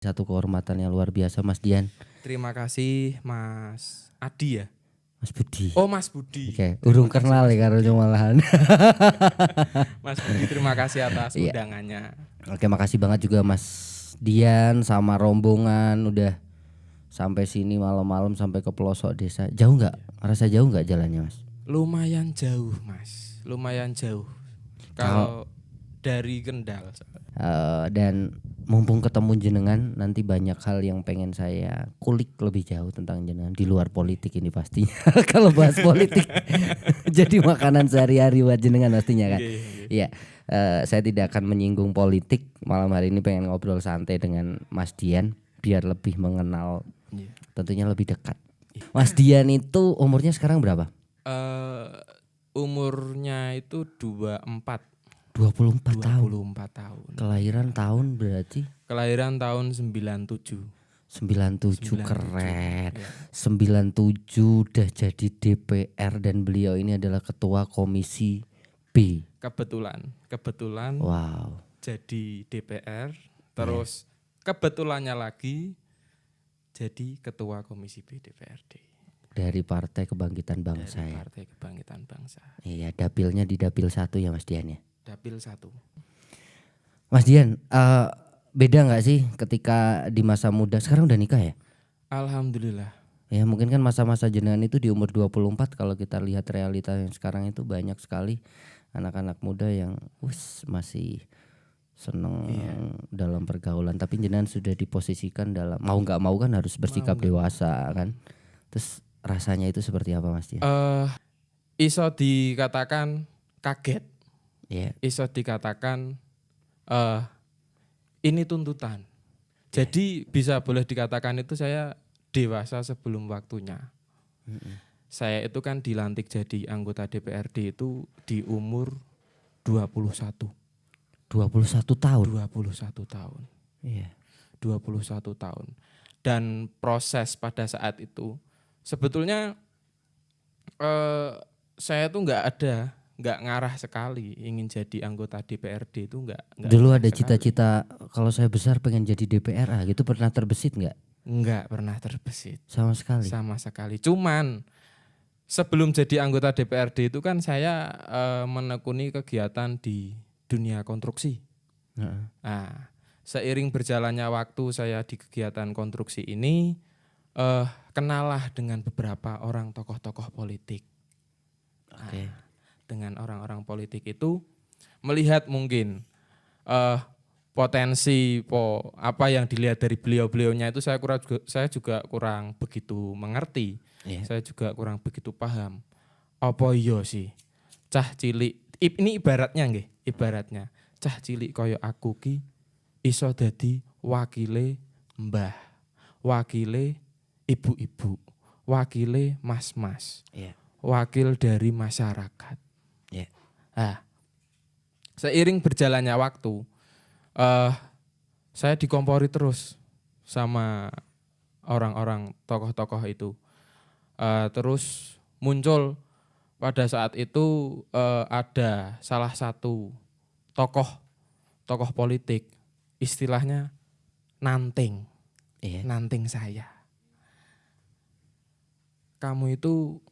Satu kehormatan yang luar biasa Mas Dian. Terima kasih Mas Adi ya. Mas Budi. Oh Mas Budi. Oke, urung kenal ya karo malahan. Mas Budi terima kasih atas Iya. undangannya. Oke, makasih banget juga Mas Dian sama rombongan udah sampai sini malam-malam sampai ke pelosok desa. Jauh nggak? Ngerasa jauh nggak jalannya Mas? Lumayan jauh Mas, lumayan jauh. Kalau dari Kendal. Dan mumpung ketemu jenengan, nanti banyak hal yang pengen saya kulik lebih jauh tentang jenengan di luar politik ini pastinya. Kalau bahas politik jadi makanan sehari-hari buat jenengan pastinya kan. Iya. Saya tidak akan menyinggung politik. Malam hari ini pengen ngobrol santai dengan Mas Dian biar lebih mengenal, tentunya lebih dekat. Mas Dian itu umurnya sekarang berapa? Umurnya itu 24 tahun. 24 tahun. Kelahiran tahun berarti? Kelahiran tahun 97. 97 keren. Ya. 97 udah jadi DPR dan beliau ini adalah ketua Komisi B. Kebetulan. Wow. Jadi DPR, terus kebetulannya lagi jadi ketua Komisi B DPRD. Dari Partai Kebangkitan Bangsa. Dari Partai Kebangkitan Bangsa. Iya, dapilnya di dapil 1 ya Mas Dian ya. Dapil 1. Mas Dian, beda nggak sih ketika di masa muda? Sekarang udah nikah ya? Alhamdulillah. Ya mungkin kan masa-masa jenengan itu di umur 24, kalau kita lihat realita yang sekarang itu banyak sekali anak-anak muda yang masih seneng dalam pergaulan. Tapi jenengan sudah diposisikan dalam, mau nggak mau kan harus bersikap dewasa kan. Terus rasanya itu seperti apa Mas Dian? Iso dikatakan kaget. Yeah. Iso dikatakan ini tuntutan. Jadi bisa boleh dikatakan itu saya dewasa sebelum waktunya. Saya itu kan dilantik jadi anggota DPRD itu di umur 21. 21 tahun? 21 tahun. Iya. 21 tahun. Dan proses pada saat itu sebetulnya saya tuh nggak ngarah sekali ingin jadi anggota DPRD itu nggak. Dulu ada cita-cita kalau saya besar pengen jadi DPR gitu, pernah terbesit nggak? Nggak pernah terbesit. Sama sekali? Sama sekali. Cuman sebelum jadi anggota DPRD itu kan saya menekuni kegiatan di dunia konstruksi. Nah, seiring berjalannya waktu saya di kegiatan konstruksi ini, kenalah dengan beberapa orang tokoh-tokoh politik. Okay. Dengan orang-orang politik itu melihat mungkin potensi apa yang dilihat dari beliau-beliaunya itu saya juga kurang begitu mengerti. Saya juga kurang begitu paham. Apa iya sih cah cilik ini ibaratnya cah cilik kaya aku ki iso dadi wakile mbah, wakile ibu-ibu, wakile mas-mas, wakil dari masyarakat. Nah, seiring berjalannya waktu, saya dikompori terus sama orang-orang tokoh-tokoh itu. Terus muncul pada saat itu ada salah satu tokoh politik, istilahnya nanting, nanting saya. Kamu itu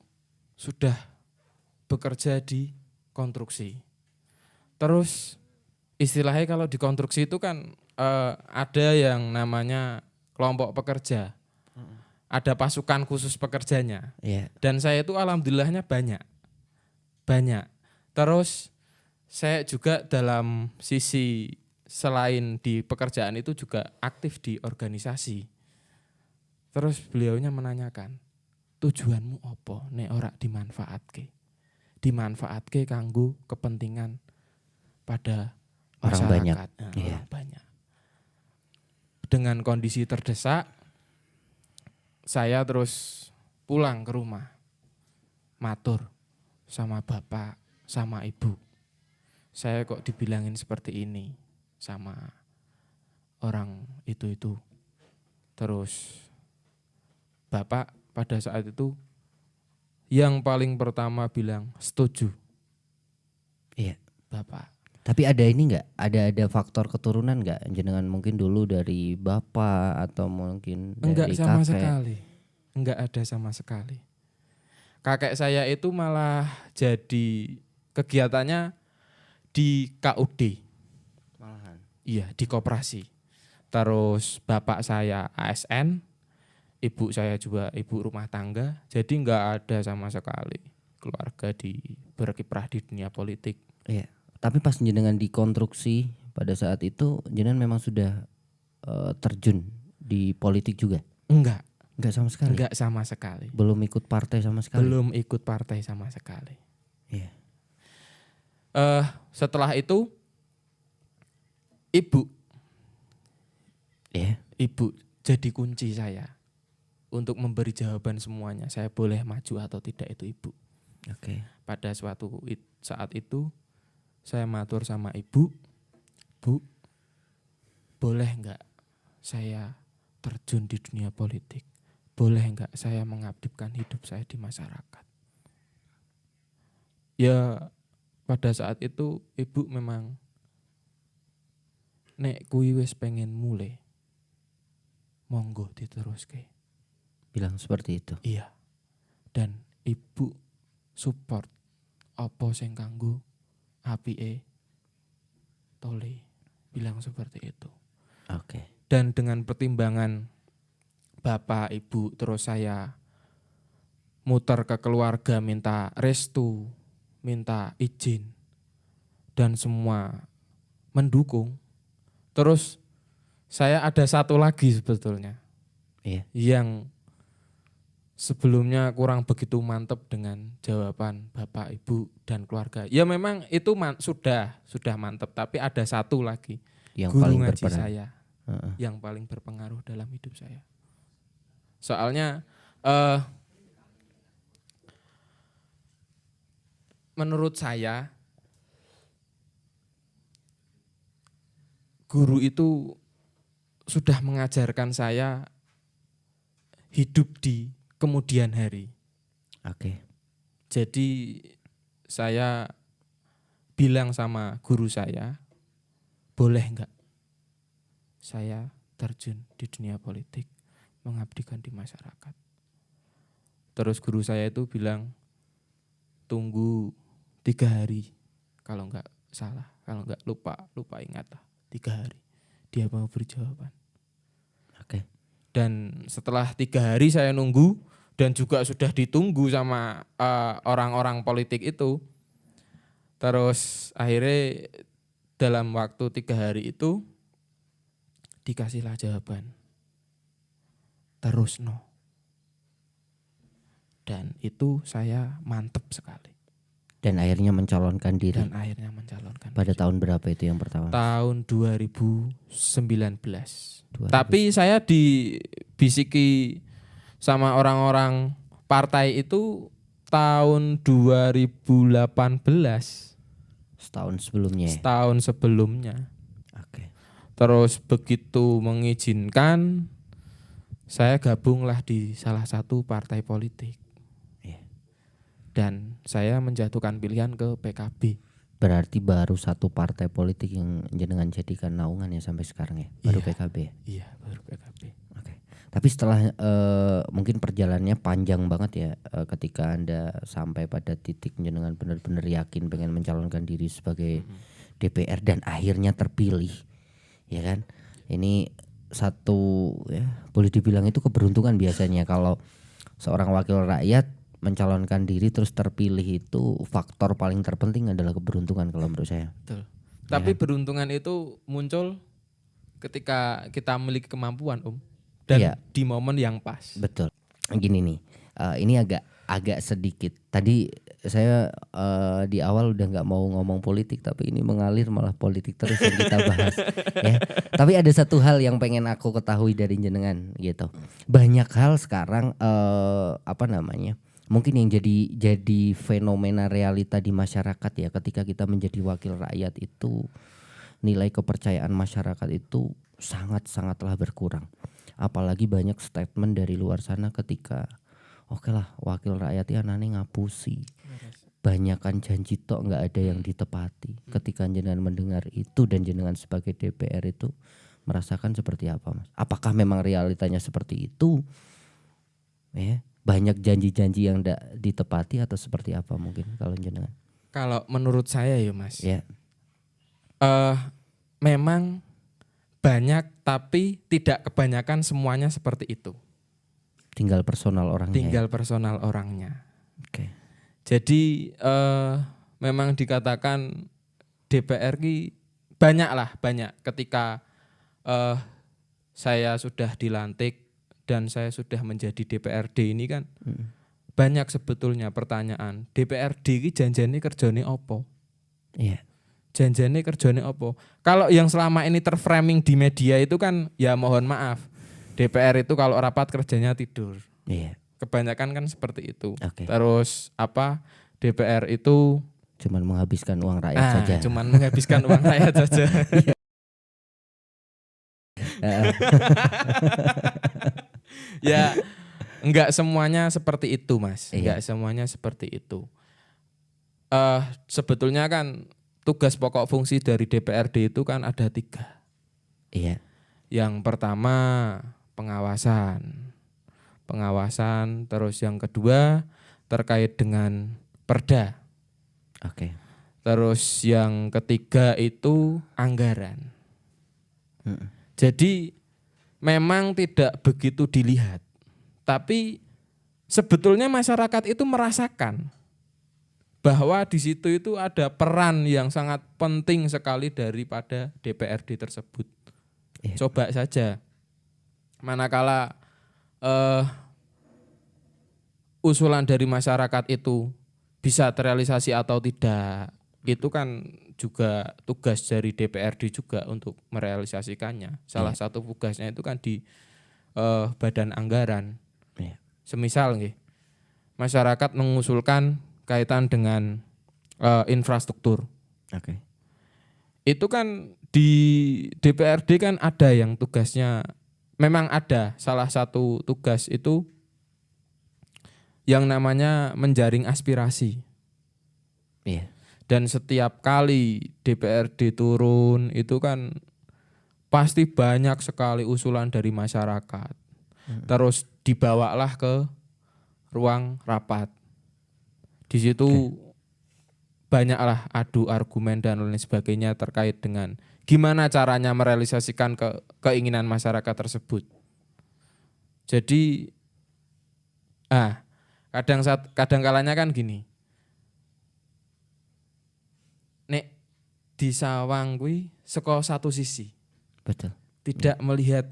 sudah bekerja di konstruksi. Terus istilahnya kalau di konstruksi itu kan ada yang namanya kelompok pekerja. Ada pasukan khusus pekerjanya. Dan saya itu alhamdulillahnya banyak. Terus saya juga dalam sisi selain di pekerjaan itu juga aktif di organisasi. Terus beliaunya menanyakan, tujuanmu apa nek ora dimanfaatke? Dimanfaatke kanggo kepentingan pada masyarakat, orang banyak. Dengan kondisi terdesak, saya terus pulang ke rumah, matur sama bapak, sama ibu. Saya kok dibilangin seperti ini sama orang itu. Terus bapak pada saat itu yang paling pertama bilang setuju. Iya, bapak. Tapi ada ini nggak? Ada faktor keturunan nggak? Jenengan mungkin dulu dari bapak atau mungkin Enggak dari sama kakek? sekali. Enggak ada sama sekali. Kakek saya itu malah jadi kegiatannya di KUD. Malahan. Iya, di koperasi. Terus bapak saya ASN, ibu saya juga ibu rumah tangga. Jadi enggak ada sama sekali keluarga berkiprah di dunia politik. Iya. Tapi pas jenengan dikonstruksi pada saat itu, jenengan memang sudah terjun di politik juga? Enggak. Enggak sama sekali. Enggak sama sekali. Belum ikut partai sama sekali. Belum ikut partai sama sekali. Iya. Setelah itu ibu Iya. Ibu jadi kunci saya untuk memberi jawaban semuanya. Saya boleh maju atau tidak itu ibu. Oke. Pada suatu saat itu saya matur sama ibu, Bu, boleh enggak saya terjun di dunia politik? Boleh enggak saya mengabdikan hidup saya di masyarakat? Ya pada saat itu ibu memang nek kuwi wis pengen mulai, monggo diteruske. Bilang seperti itu. Iya. Dan ibu support apa sing kanggo apike tole, bilang seperti itu. Oke. Dan dengan pertimbangan bapak, ibu, terus saya muter ke keluarga minta restu, minta izin dan semua mendukung. Terus saya ada satu lagi sebetulnya. Iya. Yang sebelumnya kurang begitu mantap dengan jawaban bapak, ibu, dan keluarga. Ya memang itu sudah mantap, tapi ada satu lagi Yang guru paling ngaji berperan. saya yang paling berpengaruh dalam hidup saya. Soalnya menurut saya guru itu sudah mengajarkan saya hidup di kemudian hari. Oke. Jadi saya bilang sama guru saya, boleh enggak saya terjun di dunia politik, mengabdikan di masyarakat. Terus guru saya itu bilang, tunggu 3 hari, kalau enggak salah, kalau enggak lupa ingat lah, 3 hari. Dia mau beri jawaban. Oke. Dan setelah 3 hari saya nunggu, dan juga sudah ditunggu sama orang-orang politik itu. Terus akhirnya dalam waktu 3 hari itu dikasihlah jawaban. Terus no. Dan itu saya mantep sekali. Dan akhirnya mencalonkan diri. Dan akhirnya mencalonkan Pada diri. tahun berapa itu yang pertama? Tahun 2019. Tapi saya dibisiki sama orang-orang partai itu tahun 2018. Setahun sebelumnya ya? Setahun sebelumnya. Oke. Terus begitu mengizinkan, saya gabunglah di salah satu partai politik. Iya. Dan saya menjatuhkan pilihan ke PKB. Berarti baru satu partai politik yang jenengan jadikan naungan ya sampai sekarang ya? Baru Iya. PKB ya? Iya, baru PKB. Oke. Tapi setelah mungkin perjalanannya panjang banget ya ketika Anda sampai pada titik jenengan benar-benar yakin pengen mencalonkan diri sebagai DPR dan akhirnya terpilih. Ya kan? Ini satu ya boleh dibilang itu keberuntungan biasanya kalau seorang wakil rakyat mencalonkan diri terus terpilih, itu faktor paling terpenting adalah keberuntungan kalau menurut saya. Betul. Tapi beruntungan itu muncul ketika kita memiliki kemampuan, dan Iya. di momen yang pas. Betul. Gini nih, ini agak sedikit. Tadi saya di awal udah nggak mau ngomong politik, tapi ini mengalir malah politik terus yang kita bahas. Ya. Tapi ada satu hal yang pengen aku ketahui dari jenengan gitu. Banyak hal sekarang mungkin yang jadi fenomena realita di masyarakat ya, ketika kita menjadi wakil rakyat itu nilai kepercayaan masyarakat itu sangatlah berkurang. Apalagi banyak statement dari luar sana ketika oke lah wakil rakyat ya nane ngapusi. banyakan janji tok nggak ada yang ditepati. Ketika jenengan mendengar itu dan jenengan sebagai DPR itu merasakan seperti apa, Mas? Apakah memang realitanya seperti itu? Ya, banyak janji-janji yang tidak ditepati atau seperti apa mungkin kalau jenengan? Kalau menurut saya ya Mas, Ya, memang banyak tapi tidak kebanyakan semuanya seperti itu. tinggal personal orangnya. Tinggal personal orangnya. Oke. Jadi memang dikatakan DPR ki banyak ketika saya sudah dilantik dan saya sudah menjadi DPRD ini kan banyak sebetulnya pertanyaan. DPRD ki janjane kerjane opo? Iya. Janjane kerjane opo? Kalau yang selama ini terframing di media itu kan ya mohon maaf. DPR itu kalau rapat kerjanya tidur. Iya. Kebanyakan kan seperti itu. Oke. Terus DPR itu Cuman menghabiskan uang rakyat saja. cuman menghabiskan uang rakyat saja. Ya, enggak semuanya seperti itu, Mas. Iya. Enggak semuanya seperti itu. Sebetulnya kan tugas pokok fungsi dari DPRD itu kan ada 3. Iya. Yang pertama pengawasan, terus yang kedua terkait dengan perda. Oke. Terus yang ketiga itu anggaran. Jadi memang tidak begitu dilihat. Tapi sebetulnya masyarakat itu merasakan bahwa di situ itu ada peran yang sangat penting sekali daripada DPRD tersebut. Iya. Coba saja manakala usulan dari masyarakat itu bisa terrealisasi atau tidak, itu kan juga tugas dari DPRD juga untuk merealisasikannya. Salah satu tugasnya itu kan di badan anggaran. Iya. Semisal nih, masyarakat mengusulkan kaitan dengan infrastruktur. Oke. Itu kan di DPRD kan ada yang tugasnya, memang ada salah satu tugas itu yang namanya menjaring aspirasi. Iya. Dan setiap kali DPRD turun itu kan pasti banyak sekali usulan dari masyarakat. Terus dibawalah ke ruang rapat. Di situ banyaklah adu argumen dan lain sebagainya terkait dengan gimana caranya merealisasikan keinginan masyarakat tersebut. Jadi kadang kalanya kan gini. Nek di sawang kuwi saka satu sisi. Betul. Tidak melihat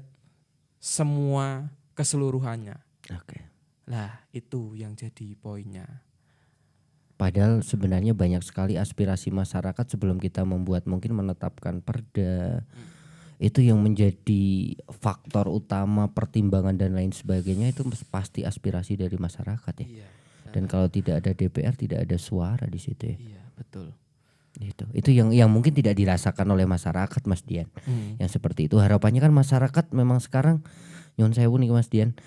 semua keseluruhannya. Oke. Lah, itu yang jadi poinnya. Padahal sebenarnya banyak sekali aspirasi masyarakat sebelum kita membuat mungkin menetapkan perda. Itu yang menjadi faktor utama pertimbangan dan lain sebagainya itu pasti aspirasi dari masyarakat ya. Iya. Dan kalau tidak ada DPR tidak ada suara di situ ya. Iya, betul. Itu yang mungkin tidak dirasakan oleh masyarakat, Mas Dian. Yang seperti itu harapannya kan masyarakat memang sekarang nyun sewu nih Mas Dian.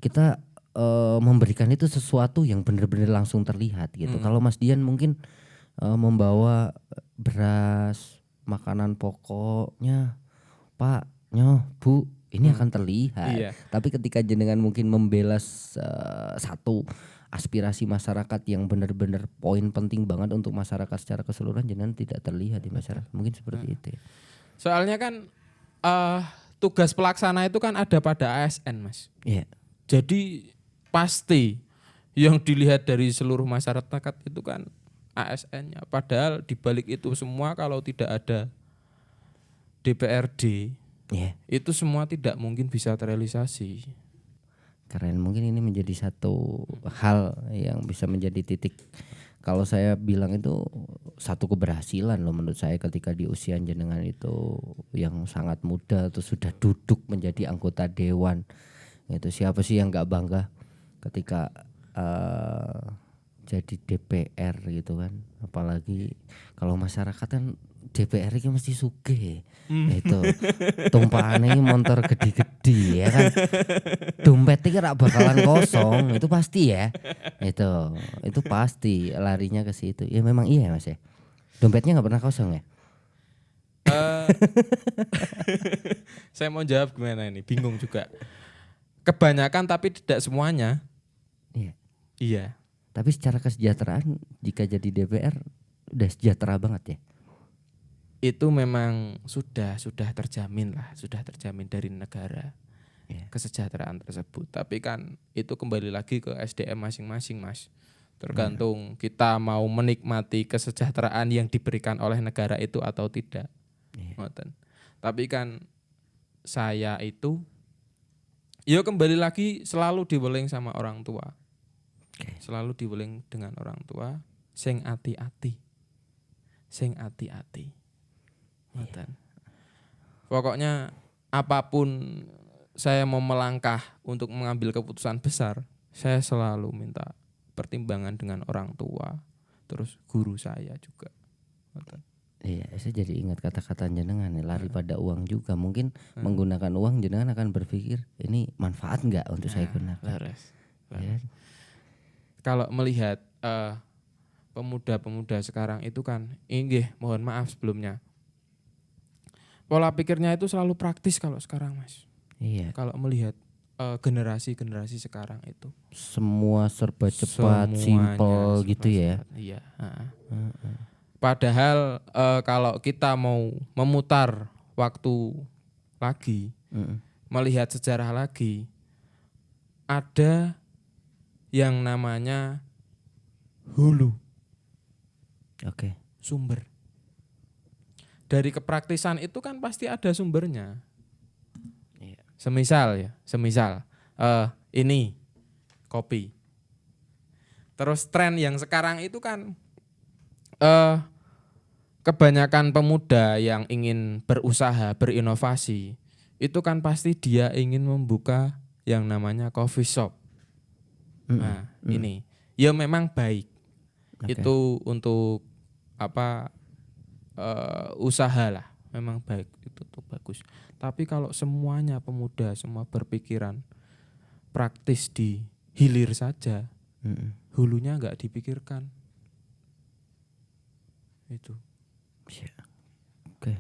Kita memberikan itu sesuatu yang benar-benar langsung terlihat gitu. Kalau Mas Dian mungkin membawa beras, makanan pokoknya, Pak, nyoh, Bu, ini akan terlihat. Iya. Tapi ketika jenengan mungkin membela satu aspirasi masyarakat yang benar-benar poin penting banget untuk masyarakat secara keseluruhan, jenengan tidak terlihat di masyarakat. Mungkin seperti itu ya. Soalnya kan tugas pelaksana itu kan ada pada ASN, Mas. Iya. Jadi pasti yang dilihat dari seluruh masyarakat itu kan ASN-nya. Padahal dibalik itu semua kalau tidak ada DPRD, itu semua tidak mungkin bisa terrealisasi. Keren, mungkin ini menjadi satu hal yang bisa menjadi titik. Kalau saya bilang itu satu keberhasilan loh menurut saya ketika di usia jenengan itu yang sangat muda atau sudah duduk menjadi anggota dewan. Itu siapa sih yang nggak bangga ketika jadi DPR gitu kan. Apalagi kalau masyarakat kan DPR iki mesti sugih. Itu tumpahane motor gede-gede ya kan. Dompet iki rak bakalan kosong, itu pasti ya. Itu pasti larinya ke situ. Ya memang iya Mas ya. Dompetnya nggak pernah kosong ya? Eh, saya mau jawab gimana ini, bingung juga. Kebanyakan tapi tidak semuanya. Iya. Iya. Tapi secara kesejahteraan jika jadi DPR udah sejahtera banget ya. Itu memang sudah terjamin lah, sudah terjamin dari negara kesejahteraan tersebut. Tapi kan itu kembali lagi ke SDM masing-masing Mas. Tergantung kita mau menikmati kesejahteraan yang diberikan oleh negara itu atau tidak. Ngoten. Tapi kan saya itu ya kembali lagi selalu diweling sama orang tua. Selalu diweling dengan orang tua, sing ati-ati. Sing ati-ati. Pokoknya apapun saya mau melangkah untuk mengambil keputusan besar, saya selalu minta pertimbangan dengan orang tua, terus guru saya juga. Iya, saya jadi ingat kata-kata jenengan nih, lari pada uang juga. Mungkin menggunakan uang jenengan akan berpikir ini manfaat enggak untuk saya gunakan. Laras. Ya. Kalau melihat pemuda-pemuda sekarang itu kan, inggih mohon maaf sebelumnya. Pola pikirnya itu selalu praktis kalau sekarang Mas. Iya. Kalau melihat generasi-generasi sekarang itu. Semua serba cepat, simpel gitu ya. Iya. Padahal kalau kita mau memutar waktu lagi, melihat sejarah lagi, ada yang namanya hulu. Oke. Sumber. Dari kepraktisan itu kan pasti ada sumbernya. Semisal ini kopi. Terus tren yang sekarang itu kan kebanyakan pemuda yang ingin berusaha, berinovasi, itu kan pasti dia ingin membuka yang namanya coffee shop. Nah, ini ya memang baik. Itu untuk usaha lah, memang baik, itu tuh bagus. Tapi kalau semuanya pemuda semua berpikiran praktis di hilir saja, hulunya nggak dipikirkan, itu.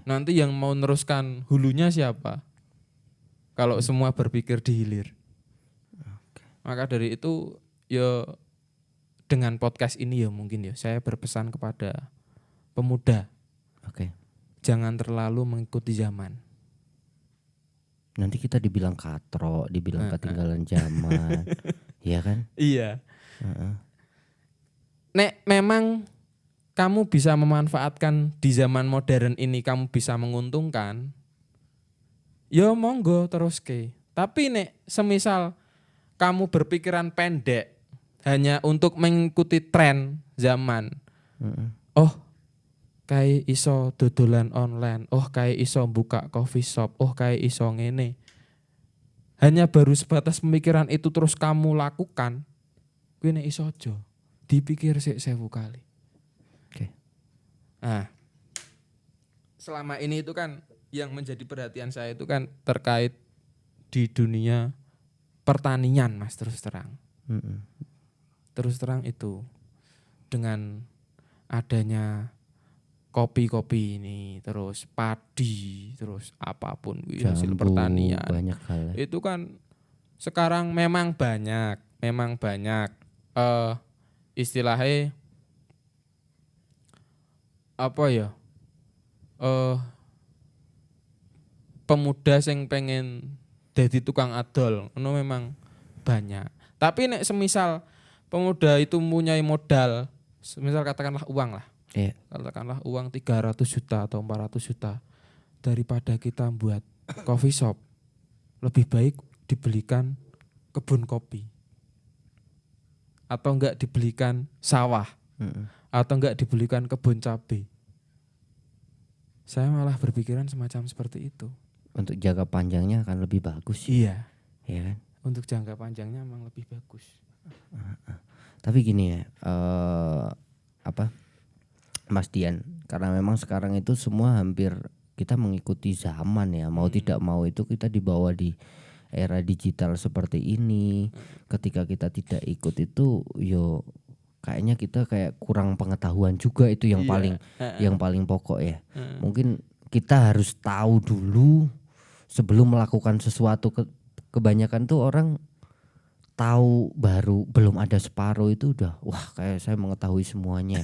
Nanti yang mau meneruskan hulunya siapa? Kalau semua berpikir di hilir. Maka dari itu ya dengan podcast ini ya mungkin ya saya berpesan kepada pemuda. Jangan terlalu mengikuti zaman. Nanti kita dibilang katro, dibilang ketinggalan zaman. Iya kan? Iya. Nek memang kamu bisa memanfaatkan di zaman modern ini, kamu bisa menguntungkan, ya monggo terus ke. Tapi nek semisal kamu berpikiran pendek hanya untuk mengikuti tren zaman, kayak iso dodolan online, kayak iso buka coffee shop, kayak iso ngene. Hanya baru sebatas pemikiran itu terus kamu lakukan, kuwi nek iso aja dipikir sik 1000 kali. Nah, selama ini itu kan yang menjadi perhatian saya itu kan terkait di dunia pertanian Mas, terus terang. Terus terang itu dengan adanya kopi-kopi ini, terus padi, terus apapun hasil pertanian. Banyak hal. Itu kan sekarang memang banyak istilahnya pemuda yang pengen jadi tukang adol, itu memang banyak. Tapi nek semisal pemuda itu mempunyai modal, semisal katakanlah uang lah. Katakanlah uang 300 juta atau 400 juta, daripada kita buat coffee shop, lebih baik dibelikan kebun kopi. Atau enggak dibelikan sawah. Atau enggak dibelikan kebun cabai. Saya malah berpikiran semacam seperti itu. Untuk jangka panjangnya akan lebih bagus. Iya. Iya kan? Untuk jangka panjangnya memang lebih bagus. Tapi gini ya, Mas Dian, Karena memang sekarang itu semua hampir kita mengikuti zaman ya, mau tidak mau itu kita dibawa di era digital seperti ini. Ketika kita tidak ikut itu yo kayaknya kita kayak kurang pengetahuan juga, itu yang paling pokok ya. Mungkin kita harus tahu dulu sebelum melakukan sesuatu. Kebanyakan tuh orang tahu baru belum ada separuh itu udah wah kayak saya mengetahui semuanya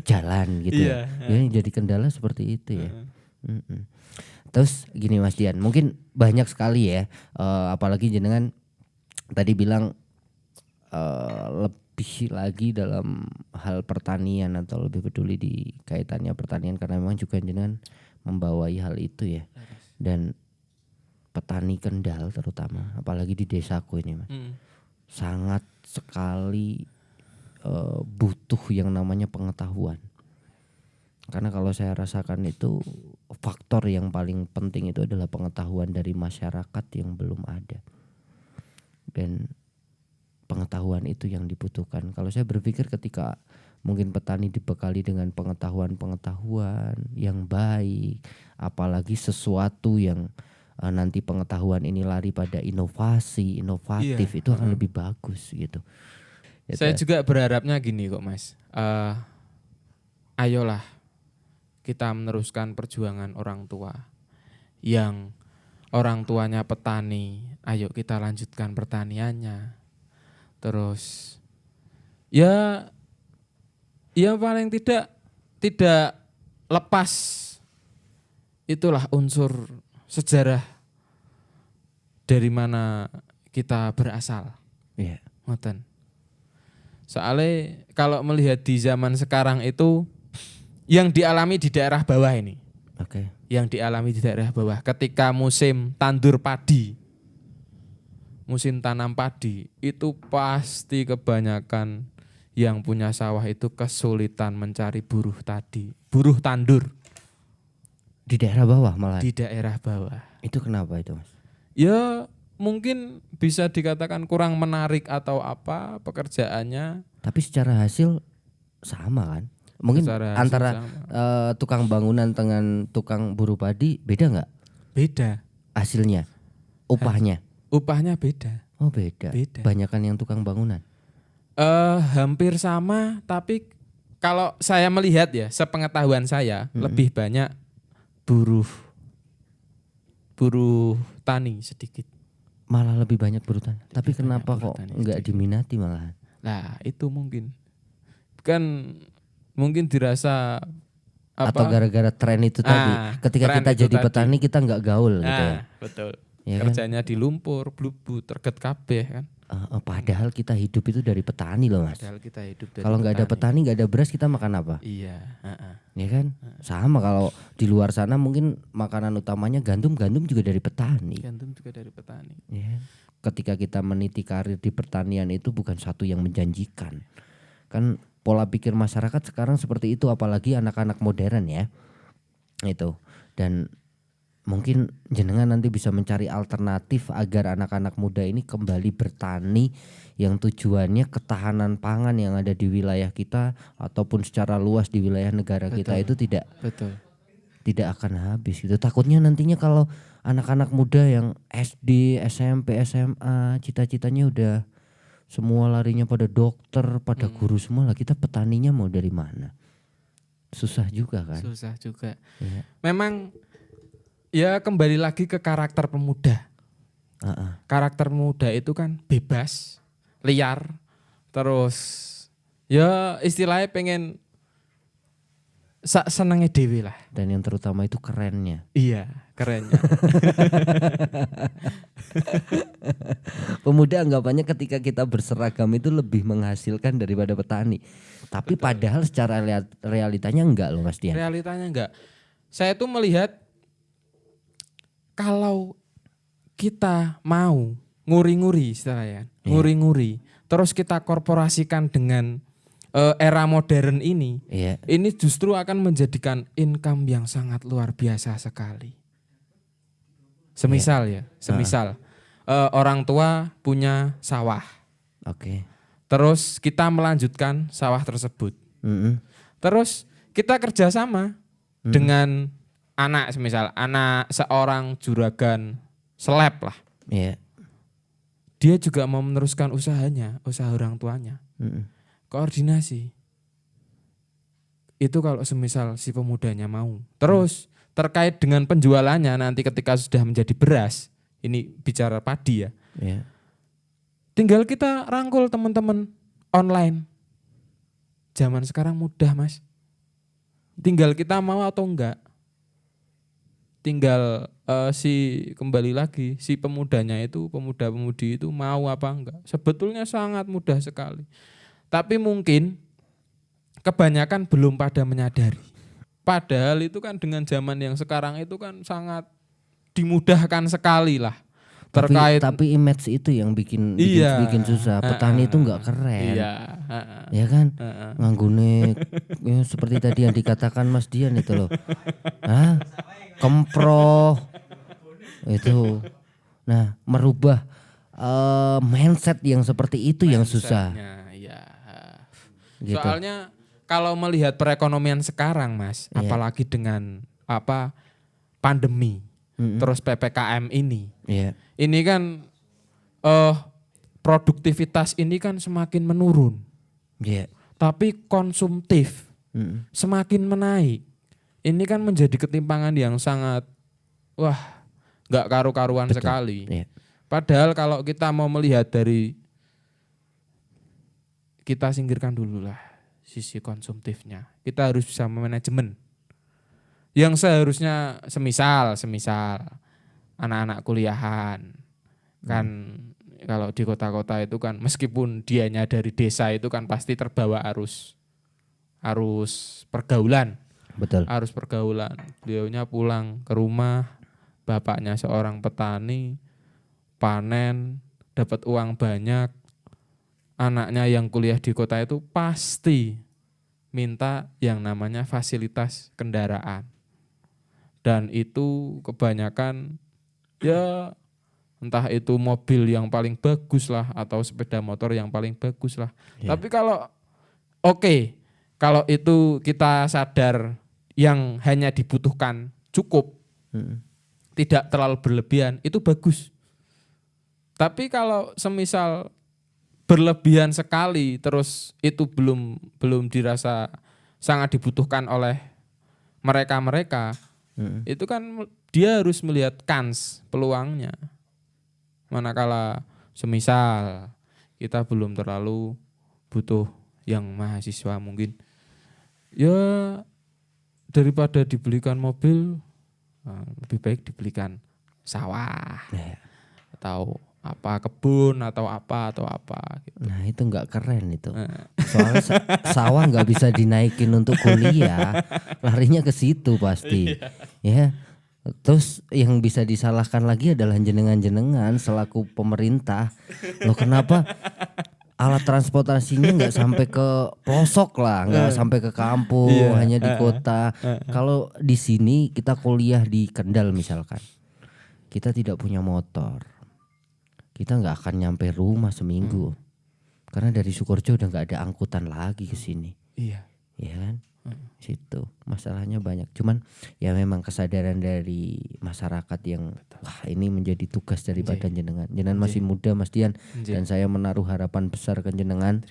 jalan gitu ya. Yang jadi kendala seperti itu ya. Terus gini Mas Dian, mungkin banyak sekali ya, apalagi jenengan tadi bilang lebih lagi dalam hal pertanian atau lebih peduli di kaitannya pertanian karena memang juga jenengan membawai hal itu ya. Dan petani Kendal terutama, apalagi di desaku ini Mas, sangat sekali butuh yang namanya pengetahuan. Karena kalau saya rasakan itu faktor yang paling penting itu adalah pengetahuan dari masyarakat yang belum ada. Dan pengetahuan itu yang dibutuhkan. Kalau saya berpikir ketika mungkin petani dibekali dengan pengetahuan yang baik, apalagi sesuatu yang nanti pengetahuan ini lari pada inovatif, itu akan lebih bagus gitu. Saya juga berharapnya gini kok Mas, ayolah kita meneruskan perjuangan orang tua yang orang tuanya petani, ayo kita lanjutkan pertaniannya. Terus ya paling tidak lepas itulah unsur sejarah dari mana kita berasal. Iya. Ngoten. Soalnya kalau melihat di zaman sekarang itu yang dialami di daerah bawah ini. Oke. Yang dialami di daerah bawah ketika musim tandur padi, musim tanam padi, itu pasti kebanyakan yang punya sawah itu kesulitan mencari buruh tandur. Di daerah bawah malah. Di daerah bawah. Itu kenapa itu Mas? Ya mungkin bisa dikatakan kurang menarik atau apa pekerjaannya. Tapi secara hasil sama kan? Mungkin antara tukang bangunan dengan tukang buruh padi beda nggak? Beda. Hasilnya, upahnya? Upahnya beda. Oh beda. Banyakan yang tukang bangunan? Hampir sama, tapi kalau saya melihat ya, sepengetahuan saya lebih banyak buruh tani sedikit. Malah lebih banyak buruh tani. Tapi kenapa kok nggak diminati malahan? Nah itu mungkin kan mungkin dirasa apa? Atau gara-gara tren itu tadi. Ketika kita jadi petani kita nggak gaul gitu ya. Betul. Ya kerjanya kan? Di lumpur, blubu, terget kabeh kan. Padahal kita hidup itu dari petani loh Mas. Padahal kita hidup dari kalau nggak ada petani nggak ada beras, kita makan apa? Iya. Ya kan? Sama kalau di luar sana mungkin makanan utamanya gandum juga dari petani. Gandum juga dari petani. Ya. Ketika kita meniti karir di pertanian itu bukan satu yang menjanjikan. Kan pola pikir masyarakat sekarang seperti itu, apalagi anak-anak modern ya. Itu. Dan mungkin jenengan nanti bisa mencari alternatif agar anak-anak muda ini kembali bertani yang tujuannya ketahanan pangan yang ada di wilayah kita ataupun secara luas di wilayah negara kita itu tidak akan habis gitu. Takutnya nantinya kalau anak-anak muda yang SD, SMP, SMA cita-citanya udah semua larinya pada dokter, pada guru semua lah, kita petaninya mau dari mana? Susah juga kan? Susah juga. Ya. Memang ya kembali lagi ke karakter pemuda. Karakter pemuda itu kan bebas, liar, terus ya istilahnya pengen senengnya dewi lah. Dan yang terutama itu kerennya. Iya, kerennya. Pemuda anggapannya ketika kita berseragam itu lebih menghasilkan daripada petani. Tapi padahal secara realitanya enggak loh Mas Dian. Realitanya enggak. Saya tuh melihat kalau kita mau nguri-nguri istilahnya, nguri-nguri, terus kita korporasikan dengan era modern ini, ini justru akan menjadikan income yang sangat luar biasa sekali. Semisal orang tua punya sawah, terus kita melanjutkan sawah tersebut, terus kita kerjasama dengan anak, semisal anak seorang juragan seleb lah. Iya. Dia juga mau meneruskan usahanya, usaha orang tuanya. Koordinasi. Itu kalau semisal si pemudanya mau. Terus terkait dengan penjualannya nanti ketika sudah menjadi beras, ini bicara padi ya. Iya. Tinggal kita rangkul teman-teman online. Zaman sekarang mudah, Mas. Tinggal kita mau atau enggak. Tinggal kembali lagi si pemudanya itu, pemuda-pemudi itu mau apa enggak. Sebetulnya sangat mudah sekali. Tapi mungkin kebanyakan belum pada menyadari. Padahal itu kan dengan zaman yang sekarang itu kan sangat dimudahkan sekali lah. Terkait Tapi image itu yang bikin susah. Petani itu enggak keren. Iya, Ya kan? Nganggune ya, seperti tadi yang dikatakan Mas Dian itu loh. Hah? Kemproh. Itu. Nah, merubah mindset yang seperti itu yang susah. Iya. Gitu. Soalnya kalau melihat perekonomian sekarang, Mas, apalagi dengan pandemi, terus PPKM ini. Iya. Ini kan produktivitas ini kan semakin menurun. Iya. Tapi konsumtif semakin menaik. Ini kan menjadi ketimpangan yang sangat nggak karu-karuan sekali. Iya. Padahal kalau kita mau melihat dari, kita singkirkan dulu lah sisi konsumtifnya. Kita harus bisa memanajemen. Yang seharusnya semisal anak-anak kuliahan. Kan kalau di kota-kota itu kan meskipun dianya dari desa itu kan pasti terbawa arus pergaulan. Betul. Arus pergaulan. Beliaunya pulang ke rumah, bapaknya seorang petani, panen, dapat uang banyak. Anaknya yang kuliah di kota itu pasti minta yang namanya fasilitas kendaraan. Dan itu kebanyakan ya entah itu mobil yang paling bagus lah atau sepeda motor yang paling bagus lah. Yeah. Tapi kalau kalau itu kita sadar yang hanya dibutuhkan cukup, tidak terlalu berlebihan, itu bagus. Tapi kalau semisal berlebihan sekali terus itu belum dirasa sangat dibutuhkan oleh mereka, itu kan dia harus melihat kans, peluangnya. Manakala semisal kita belum terlalu butuh yang mahasiswa mungkin, ya daripada dibelikan mobil, lebih baik dibelikan sawah atau kebun atau apa gitu. Nah itu nggak keren itu. Soalnya sawah nggak bisa dinaikin untuk kuliah, larinya ke situ pasti. Ya. Terus yang bisa disalahkan lagi adalah jenengan selaku pemerintah. Loh kenapa alat transportasinya nggak sampai ke pelosok lah, nggak sampai ke kampung, hanya di kota. Kalau di sini kita kuliah di Kendal misalkan, kita tidak punya motor, kita nggak akan nyampe rumah seminggu, karena dari Sukorejo udah nggak ada angkutan lagi ke sini. Iya, ya kan? Situ masalahnya banyak. Cuman ya memang kesadaran dari masyarakat yang ini menjadi tugas daripada jenengan. Jenengan masih muda Mas Dian, dan saya menaruh harapan besar ke jenengan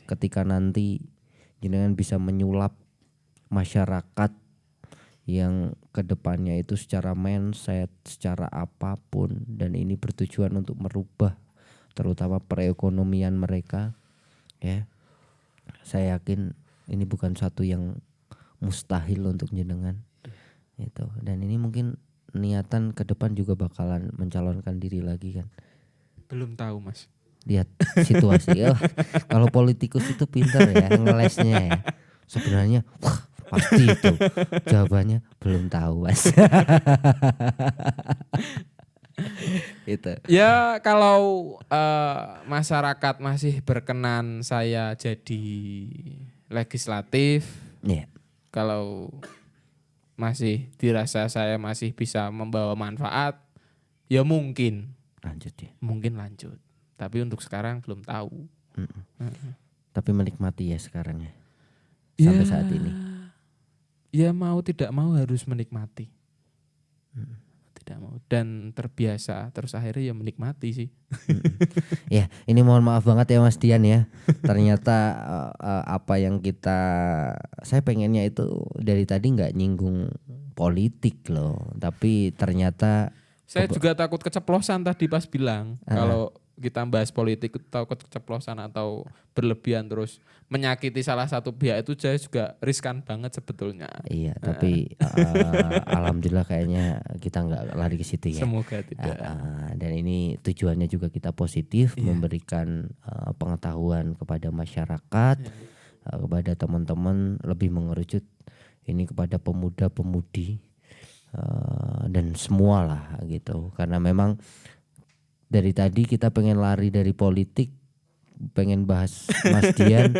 ketika nanti jenengan bisa menyulap masyarakat yang kedepannya itu secara mindset, secara apapun, dan ini bertujuan untuk merubah terutama perekonomian mereka. Ya, saya yakin ini bukan satu yang mustahil untuk jenengan itu. Dan ini mungkin niatan ke depan juga bakalan mencalonkan diri lagi kan. Belum tahu Mas. Lihat situasi. Kalau politikus itu pintar ya ngelesnya ya. Sebenarnya pasti itu. Jawabannya belum tahu Mas. Itu. Ya kalau masyarakat masih berkenan saya jadi legislatif, kalau masih dirasa saya masih bisa membawa manfaat, ya mungkin lanjut. Tapi untuk sekarang belum tahu. Tapi menikmati ya sekarang ya sampai saat ini. ya mau tidak mau harus menikmati. Tidak mau dan terbiasa terus akhirnya ya menikmati sih. Ya, ini mohon maaf banget ya Mas Dian ya. Ternyata apa yang saya pengennya itu dari tadi nggak nyinggung politik loh, tapi ternyata Saya juga takut keceplosan tadi pas bilang kalau kita bahas politik takut keceplosan atau berlebihan terus menyakiti salah satu pihak itu saya juga riskan banget sebetulnya. iya, tapi alhamdulillah kayaknya kita nggak lari ke situ ya. Semoga tidak. Dan ini tujuannya juga kita positif, memberikan pengetahuan kepada masyarakat, kepada teman-teman, lebih mengerucut ini kepada pemuda-pemudi dan semua lah gitu. Karena memang dari tadi kita pengen lari dari politik, pengen bahas Mas Dian,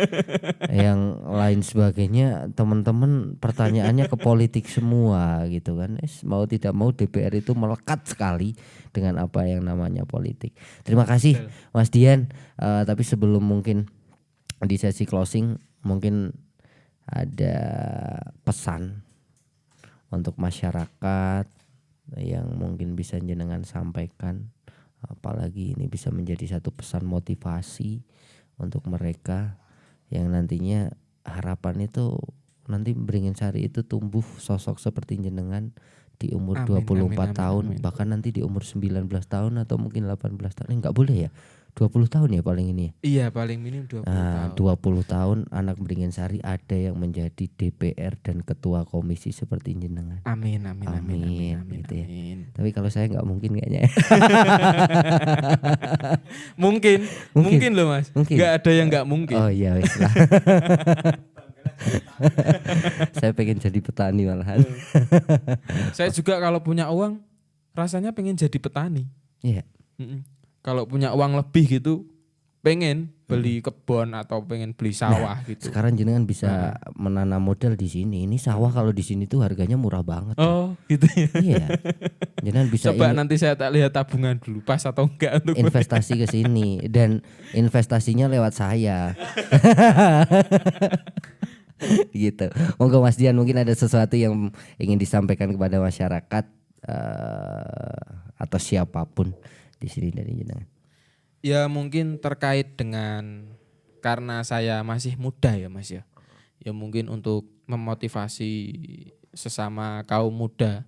yang lain sebagainya, teman-teman pertanyaannya ke politik semua gitu kan. Mau tidak mau DPR itu melekat sekali dengan apa yang namanya politik. Terima kasih Mas Dian. Tapi sebelum mungkin di sesi closing, mungkin ada pesan untuk masyarakat yang mungkin bisa jenengan sampaikan. Apalagi ini bisa menjadi satu pesan motivasi untuk mereka yang nantinya harapan itu nanti Beringin-Sari itu tumbuh sosok seperti jenengan di umur 24 tahun, bahkan nanti di umur 19 tahun atau mungkin 18 tahun. Enggak boleh ya? 20 tahun ya paling ini ya? Iya, paling minim 20 tahun. 20 tahun anak Beringin-Sari ada yang menjadi DPR dan ketua komisi seperti jenengan. Amin Gitu ya. amin. Tapi kalau saya nggak mungkin kayaknya. mungkin loh Mas. Mungkin. Nggak ada yang nggak mungkin. Oh iya wis lah. Saya pengen jadi petani malahan. Saya juga kalau punya uang rasanya pengen jadi petani. Iya. Kalau punya uang lebih gitu pengen beli kebun atau pengen beli sawah gitu. Sekarang jenengan bisa menanam modal di sini. Ini sawah kalau di sini tuh harganya murah banget. Oh, gitu ya. Iya. Jenengan bisa Coba nanti saya tak lihat tabungan dulu pas atau enggak untuk investasi ke sini dan investasinya lewat saya. Gitu. Monggo Mas Dian mungkin ada sesuatu yang ingin disampaikan kepada masyarakat atau siapapun di sini dari jenengan. Ya mungkin terkait dengan karena saya masih muda ya Mas ya. Ya mungkin untuk memotivasi sesama kaum muda,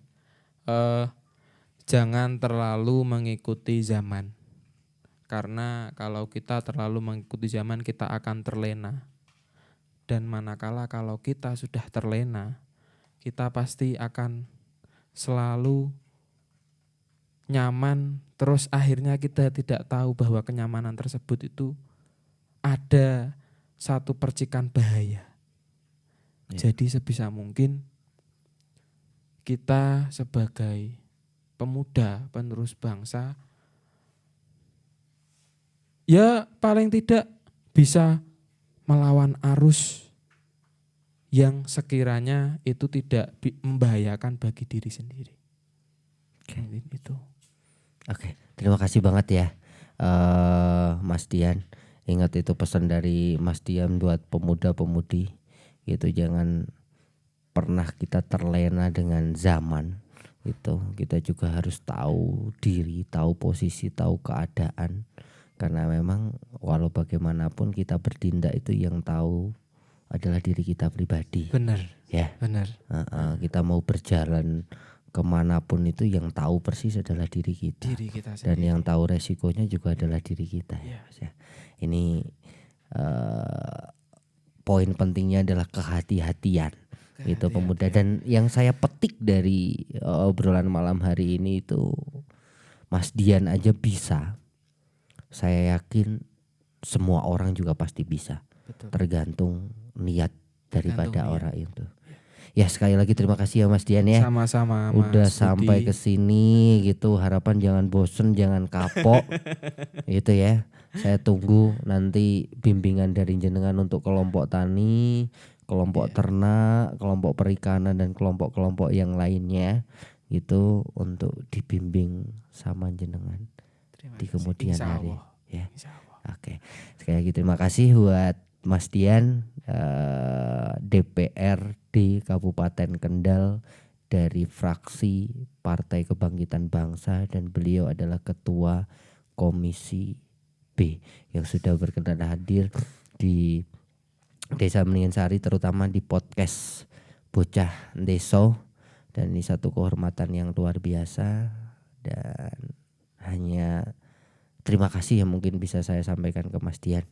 jangan terlalu mengikuti zaman. Karena kalau kita terlalu mengikuti zaman kita akan terlena. Dan manakala kalau kita sudah terlena, kita pasti akan selalu nyaman, terus akhirnya kita tidak tahu bahwa kenyamanan tersebut itu ada satu percikan bahaya. Jadi sebisa mungkin kita sebagai pemuda penerus bangsa ya paling tidak bisa melawan arus yang sekiranya itu tidak membahayakan bagi diri sendiri. Itu. Oke, terima kasih banget ya Mas Dian. Ingat itu pesan dari Mas Dian buat pemuda-pemudi gitu, jangan pernah kita terlena dengan zaman gitu. Kita juga harus tahu diri, tahu posisi, tahu keadaan. Karena memang walau bagaimanapun kita bertindak itu yang tahu adalah diri kita pribadi. Benar. Ya. Benar. Kita mau berjalan kemanapun itu yang tahu persis adalah diri kita. Diri kita sendiri. Dan yang tahu resikonya juga adalah diri kita. Ya. Ini poin pentingnya adalah kehati-hatian gitu pemuda. Dan yang saya petik dari obrolan malam hari ini itu Mas Dian aja bisa. Saya yakin semua orang juga pasti bisa. Betul. Tergantung niat daripada orang itu. Ya sekali lagi terima kasih ya Mas Dian ya. Sama-sama Udah Mas sampai ke sini gitu. Harapan jangan bosen, jangan kapok. Gitu ya. Saya tunggu nanti bimbingan dari jenengan untuk kelompok tani, kelompok ternak, kelompok perikanan dan kelompok-kelompok yang lainnya gitu untuk dibimbing sama jenengan di kemudian hari ya. Oke. Sekali lagi terima kasih buat Mas Dian, DPRD Kabupaten Kendal dari fraksi Partai Kebangkitan Bangsa, dan beliau adalah Ketua Komisi B yang sudah berkenan hadir di Desa Beningan Sari, terutama di podcast Bocah Deso, dan ini satu kehormatan yang luar biasa, dan hanya terima kasih yang mungkin bisa saya sampaikan ke Mas Dian.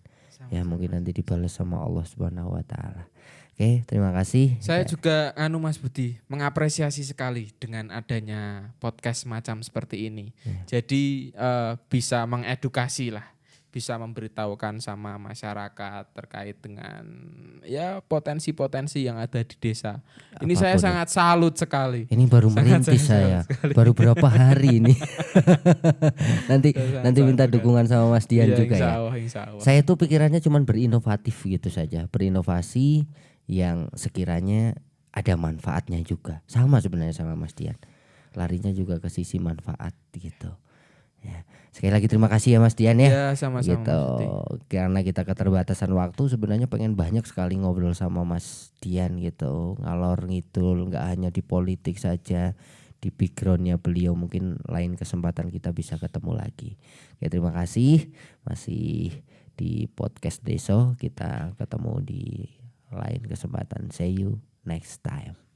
Ya mungkin nanti dibalas sama Allah Subhanahu wa taala. Oke, terima kasih. Saya juga Mas Budi mengapresiasi sekali dengan adanya podcast macam seperti ini. Jadi bisa mengedukasi lah, bisa memberitahukan sama masyarakat terkait dengan ya potensi-potensi yang ada di desa. Ini saya sangat salut sekali. Ini baru merintis saya, baru berapa hari ini. nanti minta dukungan sama Mas Dian juga ya. Insya Allah. Saya tuh pikirannya cuma berinovatif gitu saja, berinovasi yang sekiranya ada manfaatnya juga. Sama sebenarnya sama Mas Dian, larinya juga ke sisi manfaat gitu. Ya. Sekali lagi terima kasih ya Mas Dian ya. Ya sama-sama gitu. Karena kita keterbatasan waktu, sebenarnya pengen banyak sekali ngobrol sama Mas Dian gitu, ngalor ngidul, nggak hanya di politik saja, di backgroundnya beliau, mungkin lain kesempatan kita bisa ketemu lagi. Oke, terima kasih, masih di podcast Deso, kita ketemu di lain kesempatan. See you next time.